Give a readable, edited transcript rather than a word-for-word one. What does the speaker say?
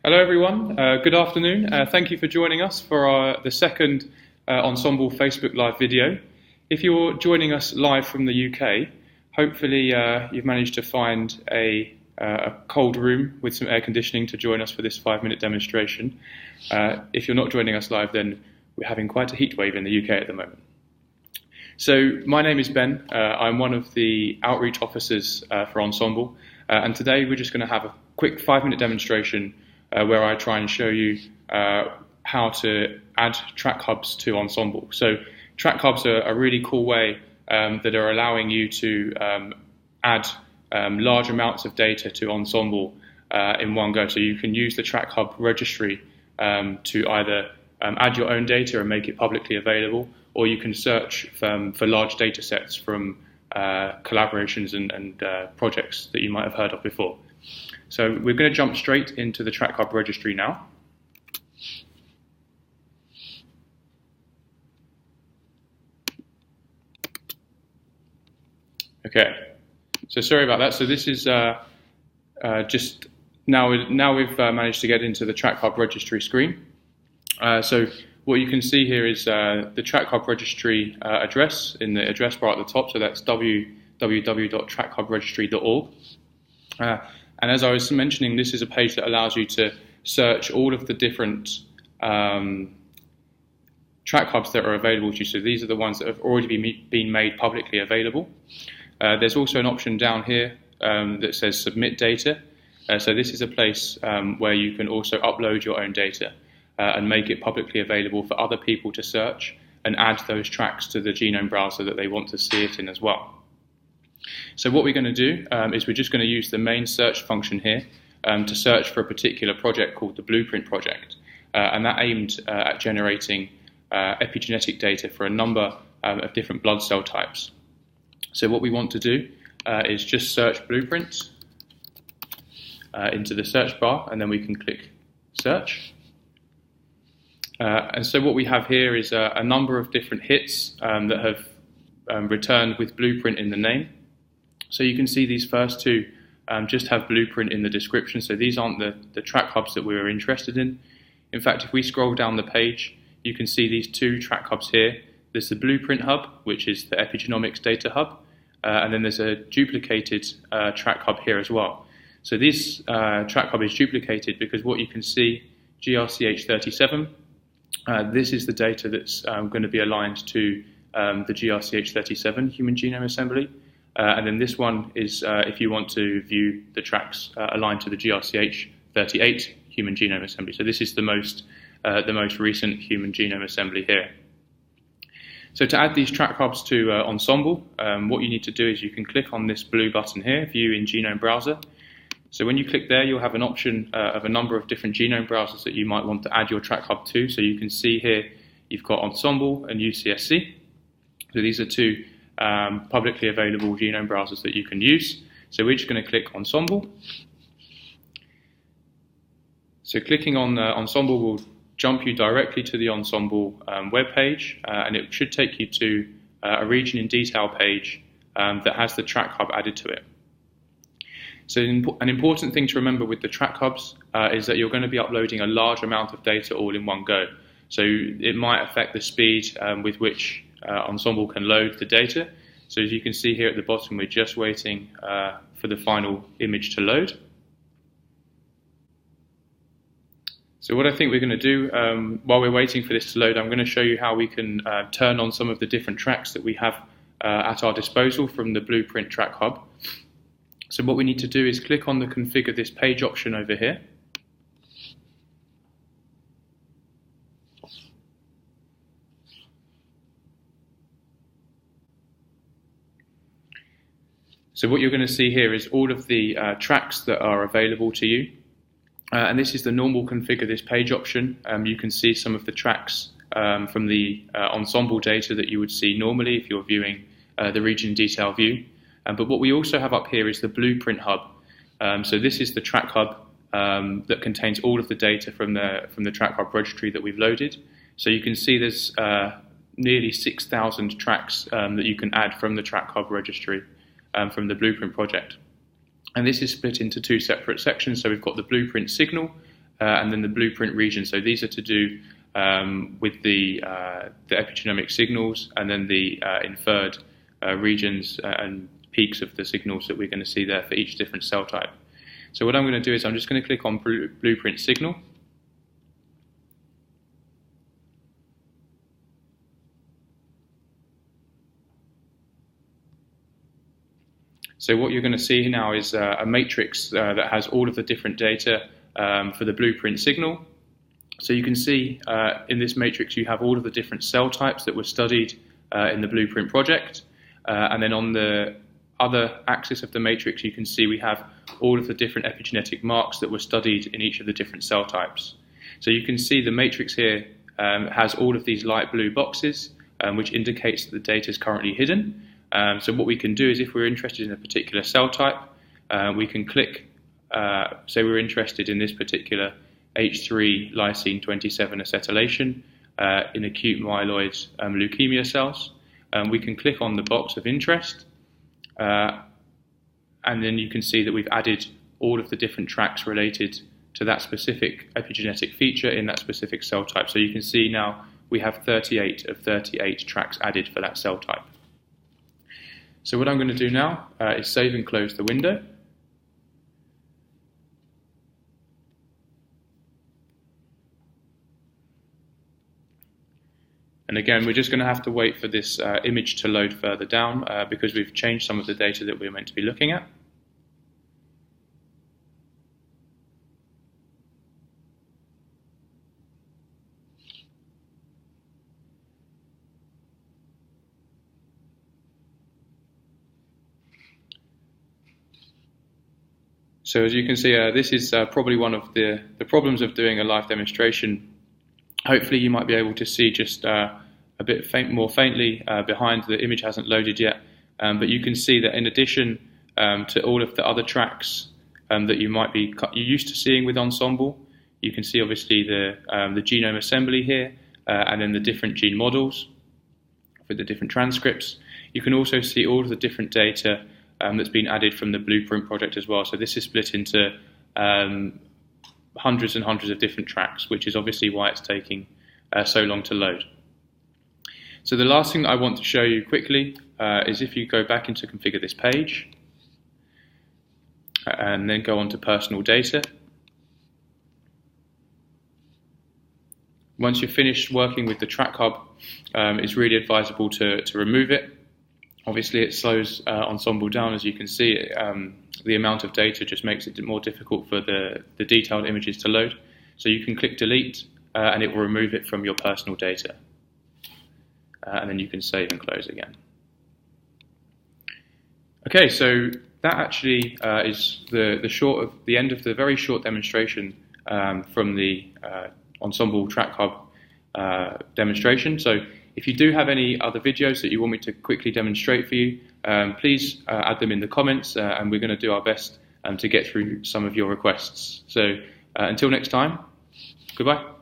Hello everyone, good afternoon. Thank you for joining us for the second Ensembl Facebook Live video. If you're joining us live from the UK, hopefully you've managed to find a cold room with some air conditioning to join us for this 5-minute demonstration. If you're not joining us live, then we're having quite a heat wave in the UK at the moment. So my name is Ben, I'm one of the outreach officers for Ensembl, and today we're just going to have a quick 5-minute demonstration where I try and show you how to add TrackHubs to Ensembl. So TrackHubs are a really cool way that are allowing you to add large amounts of data to Ensembl in one go. So you can use the TrackHub registry to either add your own data and make it publicly available, or you can search for large data sets from collaborations and projects that you might have heard of before. So we're going to jump straight into the TrackHub registry now. Okay, so sorry about that. So this is just now we've managed to get into the TrackHub registry screen. So what you can see here is the TrackHub registry address in the address bar at the top. So that's www.trackhubregistry.org. And as I was mentioning, this is a page that allows you to search all of the different TrackHubs that are available to you. So these are the ones that have already been made publicly available. There's also an option down here that says Submit Data. So this is a place where you can also upload your own data and make it publicly available for other people to search and add those tracks to the genome browser that they want to see it in as well. So what we're going to do is we're just going to use the main search function here to search for a particular project called the Blueprint project, and that aimed at generating epigenetic data for a number of different blood cell types. So what we want to do is just search Blueprint into the search bar, and then we can click Search. And so what we have here is a number of different hits that have returned with Blueprint in the name. So you can see these first two just have Blueprint in the description, so these aren't the TrackHubs that we were interested in. In fact, if we scroll down the page, you can see these two TrackHubs here. There's the Blueprint Hub, which is the epigenomics data hub, and then there's a duplicated TrackHub here as well. So this TrackHub is duplicated because what you can see, GRCH37, this is the data that's going to be aligned to the GRCH37 human genome assembly. And then this one is if you want to view the tracks aligned to the GRCH38 human genome assembly. So this is the most recent human genome assembly here. So to add these TrackHubs to Ensembl, what you need to do is you can click on this blue button here, View in Genome Browser. So when you click there, you'll have an option of a number of different genome browsers that you might want to add your TrackHub to. So you can see here you've got Ensembl and UCSC. So these are two publicly available genome browsers that you can use. So we're just going to click Ensembl. So clicking on Ensembl will jump you directly to the Ensembl web page, and it should take you to a region in detail page that has the TrackHub added to it. So an important thing to remember with the TrackHubs is that you're going to be uploading a large amount of data all in one go. So it might affect the speed with which Ensembl can load the data. So as you can see here at the bottom, we're just waiting for the final image to load. So what I think we're going to do while we're waiting for this to load, I'm going to show you how we can turn on some of the different tracks that we have at our disposal from the Blueprint TrackHub. So what we need to do is click on the Configure this page option over here. So what you're going to see here is all of the tracks that are available to you. And this is the normal Configure this page option. You can see some of the tracks from the Ensembl data that you would see normally if you're viewing the region detail view. But what we also have up here is the Blueprint Hub. So this is the TrackHub that contains all of the data from the TrackHub registry that we've loaded. So you can see there's nearly 6,000 tracks that you can add from the TrackHub registry from the Blueprint project. And this is split into two separate sections. So we've got the Blueprint signal and then the blueprint region. So these are to do with the epigenomic signals, and then the inferred regions and peaks of the signals that we're going to see there for each different cell type. So what I'm going to do is I'm just going to click on blueprint signal. So what you're going to see now is a matrix that has all of the different data for the blueprint signal. So you can see in this matrix you have all of the different cell types that were studied in the blueprint project, and then on the other axis of the matrix you can see we have all of the different epigenetic marks that were studied in each of the different cell types. So you can see the matrix here has all of these light blue boxes, which indicates that the data is currently hidden. So what we can do is, if we're interested in a particular cell type, we can click, say we're interested in this particular H3 lysine 27 acetylation in acute myeloid leukemia cells. We can click on the box of interest, and then you can see that we've added all of the different tracks related to that specific epigenetic feature in that specific cell type. So you can see now we have 38 of 38 tracks added for that cell type. So what I'm going to do now is save and close the window. And again, we're just going to have to wait for this image to load further down because we've changed some of the data that we're meant to be looking at. So as you can see, this is probably one of the problems of doing a live demonstration. Hopefully you might be able to see just a bit more faintly behind. The image hasn't loaded yet, but you can see that in addition to all of the other tracks that you might be used to seeing with Ensembl, you can see obviously the genome assembly here, and then the different gene models with the different transcripts. You can also see all of the different data that's been added from the blueprint project as well. So this is split into hundreds and hundreds of different tracks, which is obviously why it's taking so long to load. So the last thing that I want to show you quickly is if you go back into configure this page and then go on to personal data. Once you've finished working with the TrackHub, it's really advisable to remove it. Obviously it slows Ensembl down, as you can see. The amount of data just makes it more difficult for the detailed images to load. So you can click delete and it will remove it from your personal data. And then you can save and close again. Okay, so that actually is the end of the very short demonstration from the Ensembl TrackHub demonstration. So if you do have any other videos that you want me to quickly demonstrate for you, please add them in the comments, and we're going to do our best to get through some of your requests. So until next time, goodbye.